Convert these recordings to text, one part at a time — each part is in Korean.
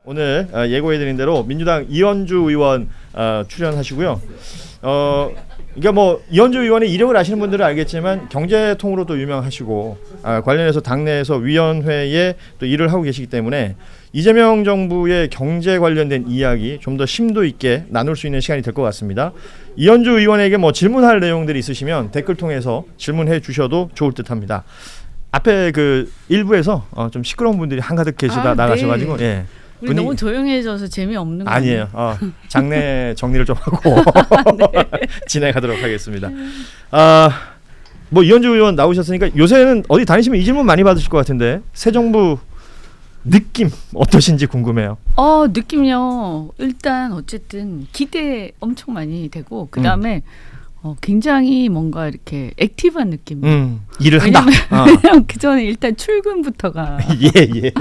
오늘 예고해드린 대로 민주당 이현주 의원 출연하시고요. 그러니까 뭐 이현주 의원의 이력을 아시는 분들은 알겠지만 경제통으로도 유명하시고 관련해서 당내에서 위원회에 또 일을 하고 계시기 때문에 이재명 정부의 경제 관련된 이야기 좀 더 심도 있게 나눌 수 있는 시간이 될 것 같습니다. 이현주 의원에게 뭐 질문할 내용들이 있으시면 댓글 통해서 질문해 주셔도 좋을 듯합니다. 앞에 그 일부에서 좀 시끄러운 분들이 한가득 계시다 나가셔가지고 네. 우리 분위기... 너무 조용해져서 재미없는 거 아니에요. 장내 정리를 좀 하고 네. 진행하도록 하겠습니다. 뭐 이현주 의원 나오셨으니까 요새는 어디 다니시면 이 질문 많이 받으실 것 같은데 새 정부 느낌 어떠신지 궁금해요. 느낌요. 일단 어쨌든 기대 엄청 많이 되고 그 다음에 굉장히 뭔가 이렇게 액티브한 느낌. 일을 한다. 왜냐면 그 전에 일단 출근부터가 예.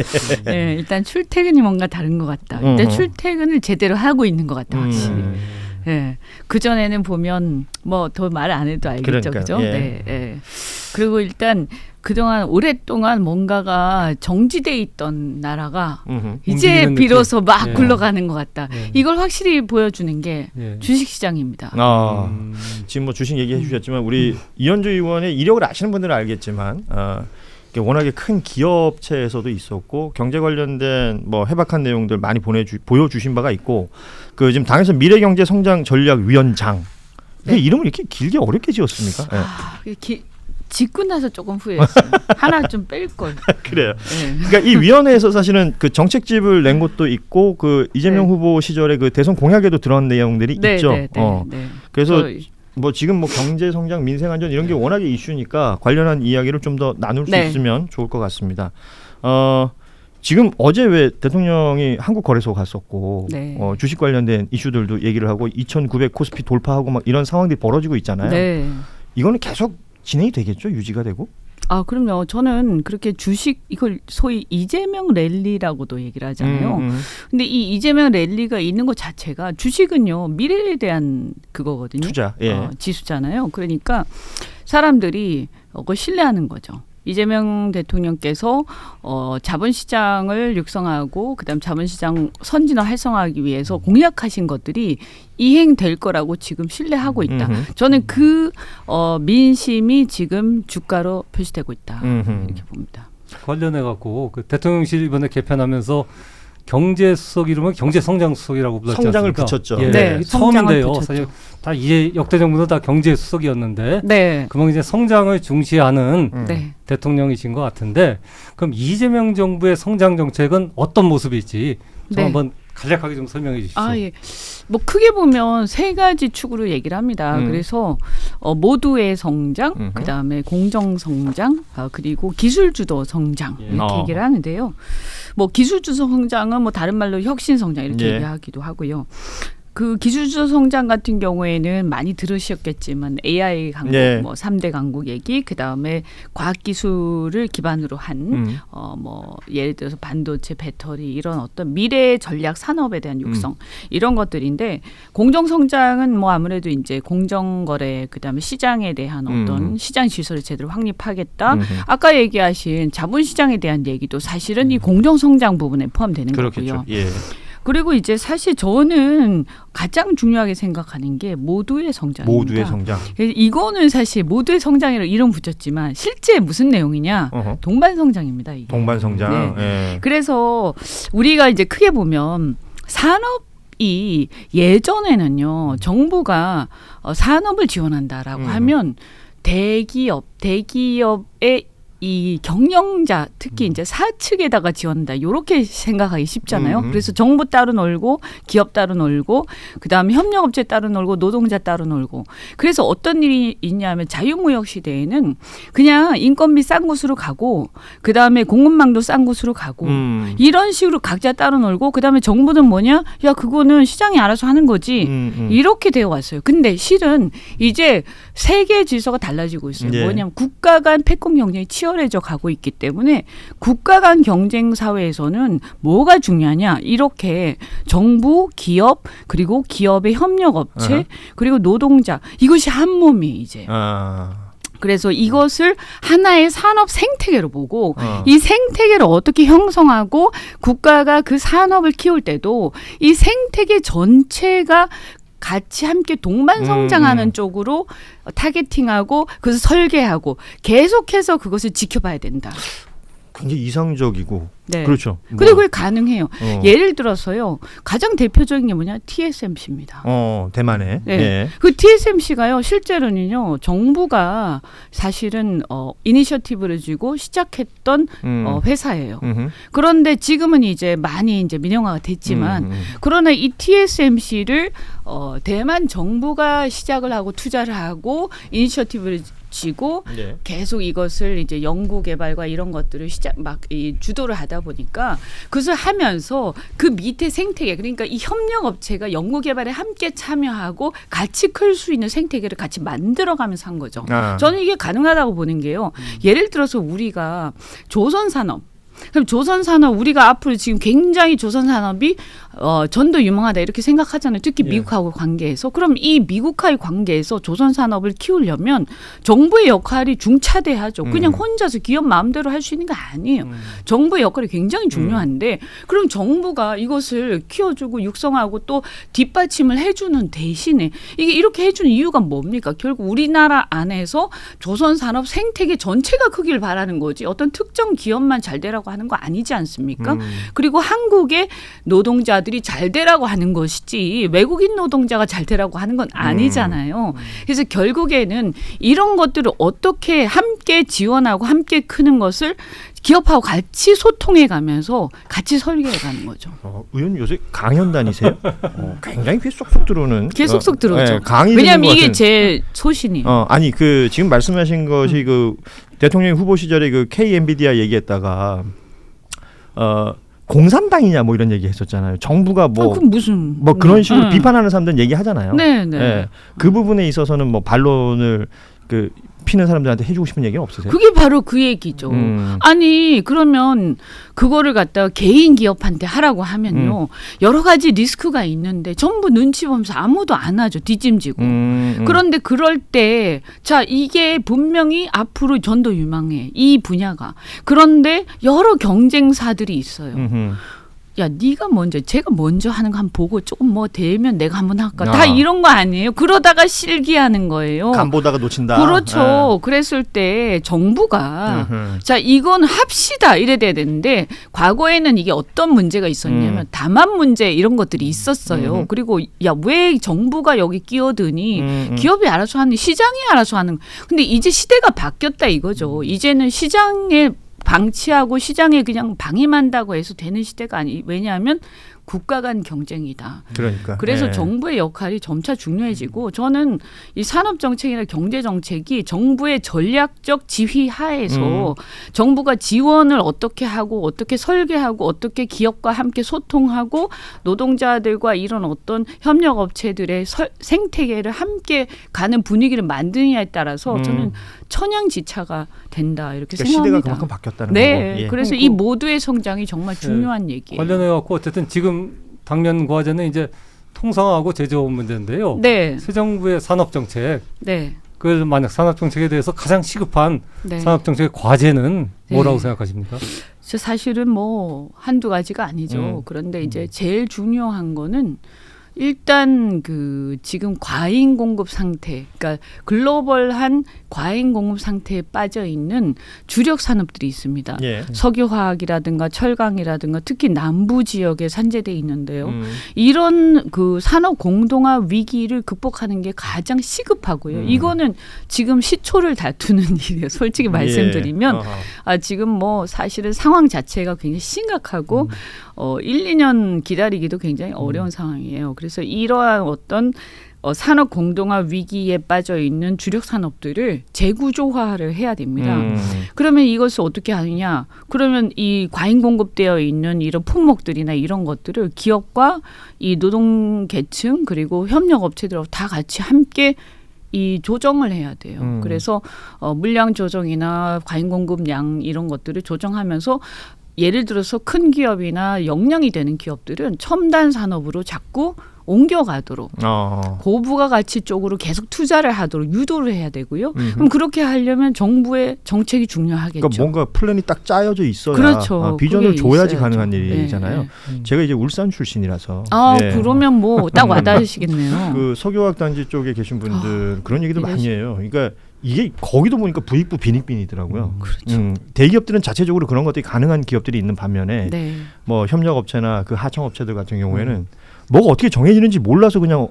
네, 일단 출퇴근이 뭔가 다른 것 같다. 일단 출퇴근을 제대로 하고 있는 것 같다 확실히. 예. 그 전에는 보면 뭐 더 말 안 해도 알겠죠, 그죠? 예. 네. 예. 그리고 일단 그동안 오랫동안 뭔가가 정지돼 있던 나라가 이제 비로소 느낌. 막 굴러가는 것 같다. 이걸 확실히 보여주는 게 주식시장입니다. 지금 뭐 주식 얘기해 주셨지만 우리 이현주 의원의 이력을 아시는 분들은 알겠지만 워낙에 큰 기업체에서도 있었고 경제 관련된 뭐 해박한 내용들 많이 보여주신 바가 있고 그 지금 당에서 미래경제성장전략위원장 이름을 이렇게 길게 어렵게 지었습니까? 짓고 나서 조금 후회했어요. 하나 좀 뺄 걸. 그래요. 네. 그러니까 이 위원회에서 사실은 그 정책집을 낸 것도 있고 그 이재명 후보 시절에 그 대선 공약에도 들어간 내용들이 있죠. 네. 그래서 뭐 지금 뭐 경제 성장, 민생 안전 이런 게 워낙에 이슈니까 관련한 이야기를 좀 더 나눌 수 있으면 좋을 것 같습니다. 지금 어제 왜 대통령이 한국거래소 갔었고 주식 관련된 이슈들도 얘기를 하고 2,900 코스피 돌파하고 막 이런 상황들이 벌어지고 있잖아요. 네. 이거는 계속 진행이 되겠죠? 유지가 되고? 그럼요. 저는 그렇게 주식 이걸 소위 이재명 랠리라고도 얘기를 하잖아요. 근데 이 이재명 랠리가 있는 것 자체가 주식은요. 미래에 대한 그거거든요. 투자. 지수잖아요. 그러니까 사람들이 그걸 신뢰하는 거죠. 이재명 대통령께서 자본시장을 육성하고 그다음 자본시장 선진화 활성화하기 위해서 공약하신 것들이 이행될 거라고 지금 신뢰하고 있다. 저는 그 민심이 지금 주가로 표시되고 있다. 이렇게 봅니다. 관련해 갖고 그 대통령실 이번에 개편하면서 경제수석 이름은 경제성장수석이라고 불렀지 성장을 않습니까? 붙였죠. 네, 처음인데요. 사실 다 이제 역대 정부는 다 경제수석이었는데 그만 이제 성장을 중시하는 대통령이신 것 같은데 그럼 이재명 정부의 성장 정책은 어떤 모습일지 좀 한번 간략하게 좀 설명해 주십시오. 뭐 크게 보면 세 가지 축으로 얘기를 합니다. 그래서 모두의 성장, 그다음에 공정 성장, 그리고 기술 주도 성장 이렇게 얘기를 하는데요. 뭐 기술 주도 성장은 뭐 다른 말로 혁신 성장 이렇게 얘기하기도 하고요. 그 기술주도 성장 같은 경우에는 많이 들으셨겠지만 AI 강국, 뭐 3대 강국 얘기, 그 다음에 과학기술을 기반으로 한 뭐 예를 들어서 반도체, 배터리 이런 어떤 미래 전략 산업에 대한 육성 이런 것들인데 공정 성장은 뭐 아무래도 이제 공정거래, 그 다음에 시장에 대한 어떤 시장 질서를 제대로 확립하겠다. 아까 얘기하신 자본시장에 대한 얘기도 사실은 이 공정 성장 부분에 포함되는 거고요. 그리고 이제 사실 저는 가장 중요하게 생각하는 게 모두의 성장입니다. 모두의 성장. 이거는 사실 모두의 성장이라고 이름 붙였지만 실제 무슨 내용이냐? 동반 성장입니다. 이게. 동반 성장. 그래서 우리가 이제 크게 보면 산업이 예전에는요. 정부가 산업을 지원한다라고 하면 대기업의 이 경영자 특히 이제 사측에다가 지원한다 이렇게 생각하기 쉽잖아요. 그래서 정부 따로 놀고 기업 따로 놀고 그다음에 협력업체 따로 놀고 노동자 따로 놀고 그래서 어떤 일이 있냐면 자유무역 시대에는 그냥 인건비 싼 곳으로 가고 그다음에 공급망도 싼 곳으로 가고 이런 식으로 각자 따로 놀고 그다음에 정부는 뭐냐? 야 그거는 시장이 알아서 하는 거지. 이렇게 되어 왔어요. 근데 실은 이제 세계 질서가 달라지고 있어요. 뭐냐면 국가 간 패권 경쟁이 치열해져 가고 있기 때문에 국가 간 경쟁 사회에서는 뭐가 중요하냐 이렇게 정부, 기업 그리고 기업의 협력업체 그리고 노동자 이것이 한 몸이 이제 그래서 이것을 하나의 산업 생태계로 보고 이 생태계를 어떻게 형성하고 국가가 그 산업을 키울 때도 이 생태계 전체가 같이 함께 동반 성장하는 쪽으로 타겟팅하고 그래서 설계하고 계속해서 그것을 지켜봐야 된다. 굉장히 이상적이고 네. 그렇죠. 그리고 그게 가능해요. 예를 들어서요. 가장 대표적인 게 뭐냐? TSMC입니다. 대만에. 네. 예. 그 TSMC가요. 실제로는요. 정부가 사실은 이니셔티브를 쥐고 시작했던 회사예요. 그런데 지금은 이제 많이 이제 민영화가 됐지만 그러나 이 TSMC를 대만 정부가 시작을 하고 투자를 하고 이니셔티브를 쥐고 네. 계속 이것을 이제 연구 개발과 이런 것들을 주도를 하다 보니까 그것을 하면서 그 밑에 생태계 그러니까 이 협력 업체가 연구 개발에 함께 참여하고 같이 클 수 있는 생태계를 같이 만들어가면서 한 거죠. 저는 이게 가능하다고 보는 게요. 예를 들어서 우리가 조선산업 그럼 조선산업 우리가 앞으로 지금 굉장히 조선산업이 전도 유망하다 이렇게 생각하잖아요. 특히 미국하고 관계에서. 그럼 이 미국과의 관계에서 조선산업을 키우려면 정부의 역할이 중차대하죠. 그냥 혼자서 기업 마음대로 할 수 있는 게 아니에요. 정부의 역할이 굉장히 중요한데 그럼 정부가 이것을 키워주고 육성하고 또 뒷받침을 해주는 대신에 이게 이렇게 해주는 이유가 뭡니까? 결국 우리나라 안에서 조선산업 생태계 전체가 크기를 바라는 거지 어떤 특정 기업만 잘 되라고 하는 거 아니지 않습니까? 그리고 한국의 노동자들이 잘 되라고 하는 것이지 외국인 노동자가 잘 되라고 하는 건 아니잖아요. 그래서 결국에는 이런 것들을 어떻게 함께 지원하고 함께 크는 것을 기업하고 같이 소통해 가면서 같이 설계해 가는 거죠. 의원 요새 강연 다니세요? 굉장히 귀에 쏙쏙 들어오는. 귀에 쏙쏙 들어오죠. 네, 강의 왜냐하면 이게 제 소신이에요. 아니 그 지금 말씀하신 것이 그 대통령 후보 시절에 그 K 엔비디아 얘기했다가 공산당이냐 뭐 이런 얘기 했었잖아요. 정부가 그럼 무슨 뭐 그런 식으로 비판하는 사람들은 얘기하잖아요. 네. 네. 그 부분에 있어서는 뭐 반론을 그 피는 사람들한테 해주고 싶은 얘기는 없으세요? 그게 바로 그 얘기죠. 아니 그러면 그거를 갖다가 개인 기업한테 하라고 하면요. 여러 가지 리스크가 있는데 전부 눈치 보면서 아무도 안 하죠. 뒷짐지고. 그런데 그럴 때 자 이게 분명히 앞으로 전도 유망해. 이 분야가. 그런데 여러 경쟁사들이 있어요. 야, 네가 먼저, 제가 먼저 하는 거 한번 보고 조금 뭐 되면 내가 한번 할까. 다 이런 거 아니에요. 그러다가 실기하는 거예요. 간 보다가 놓친다. 그렇죠. 그랬을 때 정부가 자, 이건 합시다 이래 돼야 되는데 과거에는 이게 어떤 문제가 있었냐면 다만 문제 이런 것들이 있었어요. 그리고 야, 왜 정부가 여기 끼어드니 기업이 알아서 하는 시장이 알아서 하는. 근데 이제 시대가 바뀌었다 이거죠. 이제는 시장에 방치하고 시장에 그냥 방임한다고 해서 되는 시대가 아니. 왜냐하면 국가 간 경쟁이다. 그러니까. 그래서 정부의 역할이 점차 중요해지고 저는 이 산업 정책이나 경제 정책이 정부의 전략적 지휘 하에서 정부가 지원을 어떻게 하고 어떻게 설계하고 어떻게 기업과 함께 소통하고 노동자들과 이런 어떤 협력 업체들의 생태계를 함께 가는 분위기를 만드느냐에 따라서 저는 천양지차가 된다 이렇게 그러니까 생각합니다. 시대가 그만큼 바뀌었다는 네, 거고. 예. 그래서 이 모두의 성장이 정말 중요한 얘기예요. 관련해 갖고 어쨌든 지금 당면 과제는 이제 통상하고 제조업 문제인데요. 네. 새 정부의 산업 정책. 네. 그 만약 산업 정책에 대해서 가장 시급한 네. 산업 정책의 과제는 뭐라고 생각하십니까? 저 사실은 뭐 한두 가지가 아니죠. 그런데 이제 제일 중요한 거는 일단 그 지금 과잉 공급 상태, 그러니까 글로벌한 과잉 공급 상태에 빠져 있는 주력 산업들이 있습니다. 예. 석유화학이라든가 철강이라든가 특히 남부 지역에 산재돼 있는데요. 이런 그 산업 공동화 위기를 극복하는 게 가장 시급하고요. 이거는 지금 시초를 다투는 일이에요. 솔직히 말씀드리면 지금 뭐 사실은 상황 자체가 굉장히 심각하고 1, 2년 기다리기도 굉장히 어려운 상황이에요. 그래서 이러한 어떤 산업 공동화 위기에 빠져 있는 주력 산업들을 재구조화를 해야 됩니다. 그러면 이것을 어떻게 하느냐? 그러면 이 과잉 공급되어 있는 이런 품목들이나 이런 것들을 기업과 이 노동 계층 그리고 협력 업체들하고 다 같이 함께 이 조정을 해야 돼요. 그래서 물량 조정이나 과잉 공급량 이런 것들을 조정하면서 예를 들어서 큰 기업이나 역량이 되는 기업들은 첨단 산업으로 자꾸 옮겨가도록 고부가 가치 쪽으로 계속 투자를 하도록 유도를 해야 되고요. 그럼 그렇게 하려면 정부의 정책이 중요하겠죠. 그러니까 뭔가 플랜이 딱 짜여져 있어야 그렇죠. 비전을 줘야지 있어야죠. 가능한 일이잖아요. 네. 제가 이제 울산 출신이라서 그러면 뭐 딱 와닿으시겠네요. 그 석유화학 단지 쪽에 계신 분들 그런 얘기도 많이 해요. 그러니까 이게 거기도 보니까 부익부 빈익빈이더라고요. 그렇죠. 대기업들은 자체적으로 그런 것들이 가능한 기업들이 있는 반면에 네. 뭐 협력업체나 그 하청업체들 같은 경우에는 뭐가 어떻게 정해지는지 몰라서 그냥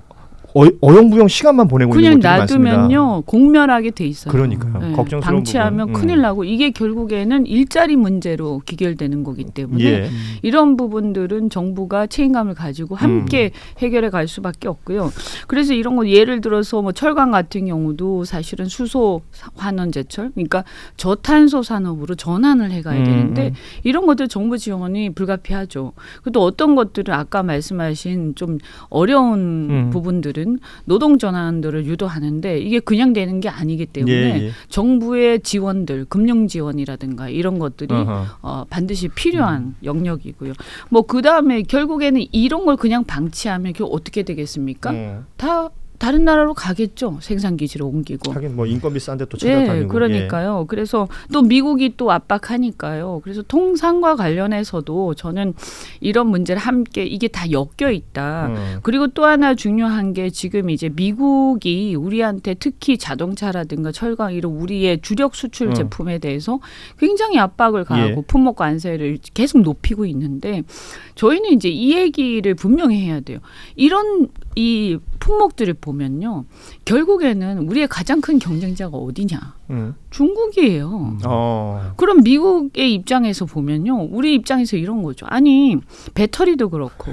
어영부영 시간만 보내고 있는 것들이 많습니다. 그냥 놔두면요 공멸하게 돼 있어요. 그러니까요. 네. 걱정스러운 방치하면 부분. 큰일 나고 이게 결국에는 일자리 문제로 귀결되는 거기 때문에 예. 이런 부분들은 정부가 책임감을 가지고 함께 해결해 갈 수밖에 없고요. 그래서 이런 거 예를 들어서 뭐 철강 같은 경우도 사실은 수소 환원제철 그러니까 저탄소 산업으로 전환을 해가야 되는데 이런 것들 정부 지원이 불가피하죠. 또 어떤 것들은 아까 말씀하신 좀 어려운 부분들은 노동 전환들을 유도하는데 이게 그냥 되는 게 아니기 때문에 정부의 지원들, 금융 지원이라든가 이런 것들이 반드시 필요한 영역이고요. 뭐 그 다음에 결국에는 이런 걸 그냥 방치하면 그게 어떻게 되겠습니까? 다 다른 나라로 가겠죠. 생산 기지를 옮기고. 하긴 뭐 인건비 싼데 또 찾아다니고. 그러니까요. 그래서 또 미국이 또 압박하니까요. 그래서 통상과 관련해서도 저는 이런 문제를 함께 이게 다 엮여 있다. 그리고 또 하나 중요한 게 지금 이제 미국이 우리한테 특히 자동차라든가 철강 이런 우리의 주력 수출 제품에 대해서 굉장히 압박을 가하고 품목 관세를 계속 높이고 있는데 저희는 이제 이 얘기를 분명히 해야 돼요. 이런 이 품목들을 보면요. 결국에는 우리의 가장 큰 경쟁자가 어디냐? 중국이에요. 그럼 미국의 입장에서 보면요. 우리 입장에서 이런 거죠. 아니 배터리도 그렇고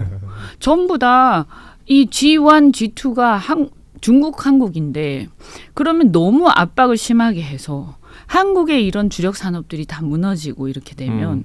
전부 다 이 G1, G2가 중국, 한국인데 그러면 너무 압박을 심하게 해서 한국의 이런 주력 산업들이 다 무너지고 이렇게 되면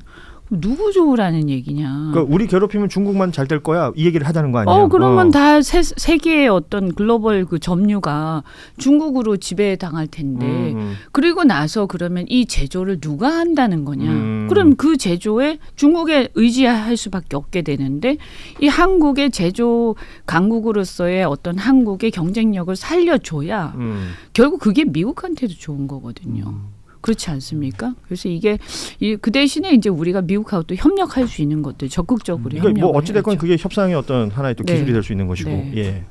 누구 좋으라는 얘기냐. 그러니까 우리 괴롭히면 중국만 잘 될 거야. 이 얘기를 하자는 거 아니에요? 그러면 다 세계의 어떤 글로벌 그 점유가 중국으로 지배당할 텐데 그리고 나서 그러면 이 제조를 누가 한다는 거냐. 그럼 그 제조에 중국에 의지할 수밖에 없게 되는데 이 한국의 제조 강국으로서의 어떤 한국의 경쟁력을 살려줘야 결국 그게 미국한테도 좋은 거거든요. 그렇지 않습니까? 그래서 이게 그 대신에 이제 우리가 미국하고 또 협력할 수 있는 것들 적극적으로 그러니까 협력을 뭐 어찌 됐건 해야죠. 그게 협상의 어떤 하나의 또 기술이 될 수 있는 것이고. 네. 예.